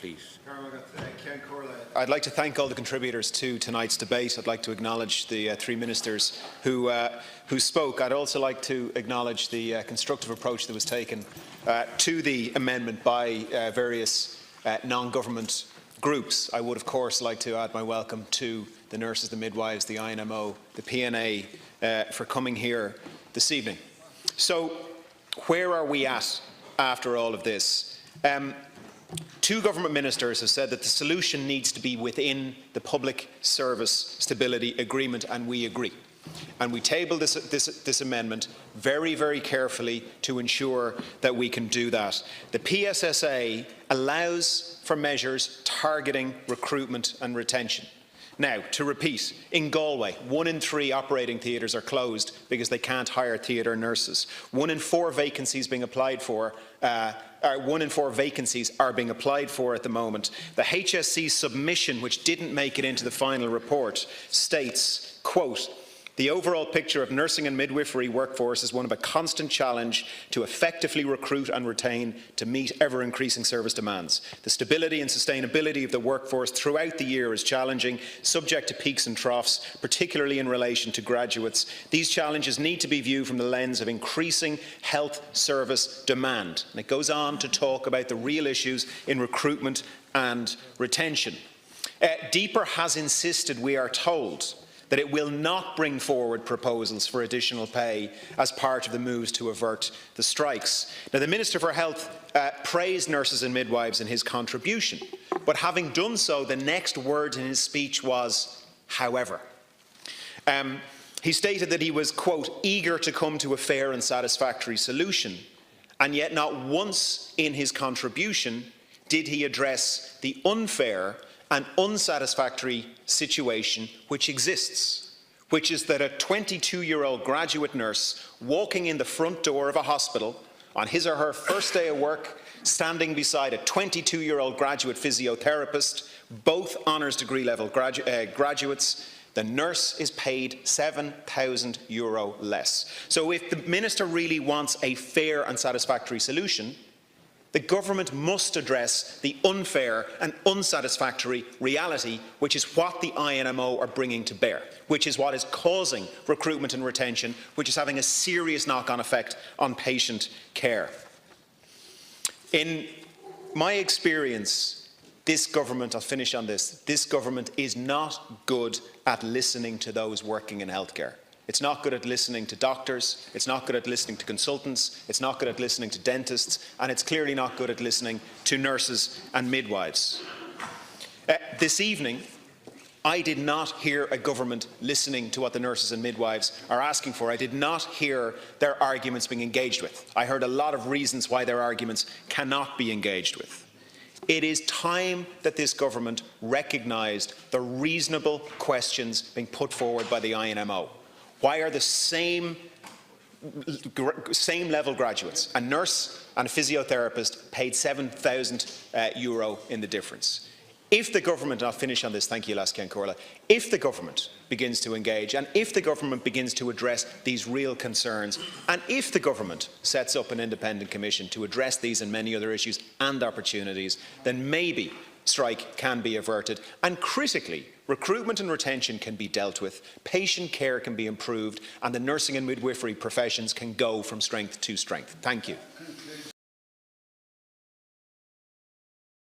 please. I'd like to thank all the contributors to tonight's debate. I'd like to acknowledge the three ministers who spoke. I'd also like to acknowledge the constructive approach that was taken to the amendment by various non-government groups. I would, of course, like to add my welcome to the nurses, the midwives, the INMO, the PNA for coming here this evening. So, where are we at after all of this? Two government ministers have said that the solution needs to be within the Public Service Stability Agreement, and we agree. And we tabled this amendment very, very carefully to ensure that we can do that. The PSSA allows for measures targeting recruitment and retention. Now, to repeat, in Galway, 1 in 3 operating theatres are closed because they can't hire theatre nurses. 1 in 4 vacancies being applied for 1 in 4 vacancies are being applied for at the moment. The HSC submission, which didn't make it into the final report, states, quote, "The overall picture of nursing and midwifery workforce is one of a constant challenge to effectively recruit and retain to meet ever-increasing service demands. The stability and sustainability of the workforce throughout the year is challenging, subject to peaks and troughs, particularly in relation to graduates. These challenges need to be viewed from the lens of increasing health service demand." And it goes on to talk about the real issues in recruitment and retention. DEPR has insisted, we are told, that it will not bring forward proposals for additional pay as part of the moves to avert the strikes. Now, the Minister for Health praised nurses and midwives in his contribution, but having done so, the next word in his speech was, however. He stated that he was, quote, "eager to come to a fair and satisfactory solution," and yet not once in his contribution did he address the unfair and unsatisfactory situation which exists, which is that a 22-year-old graduate nurse walking in the front door of a hospital on his or her first day of work, standing beside a 22-year-old graduate physiotherapist, both honours degree level graduates, the nurse is paid €7,000 less. So if the Minister really wants a fair and satisfactory solution, the government must address the unfair and unsatisfactory reality, which is what the INMO are bringing to bear, which is what is causing recruitment and retention, which is having a serious knock-on effect on patient care. In my experience, this government, I'll finish on this government is not good at listening to those working in healthcare. It's not good at listening to doctors, it's not good at listening to consultants, it's not good at listening to dentists, and it's clearly not good at listening to nurses and midwives. This evening, I did not hear a government listening to what the nurses and midwives are asking for. I did not hear their arguments being engaged with. I heard a lot of reasons why their arguments cannot be engaged with. It is time that this government recognised the reasonable questions being put forward by the INMO. Why are the same level graduates, a nurse and a physiotherapist, paid €7,000 in the difference? If the government, and I'll finish on this, thank you, Lascian Corla, if the government begins to engage, and if the government begins to address these real concerns, and if the government sets up an independent commission to address these and many other issues and opportunities, then maybe strike can be averted, and critically, recruitment and retention can be dealt with, patient care can be improved, and the nursing and midwifery professions can go from strength to strength. Thank you.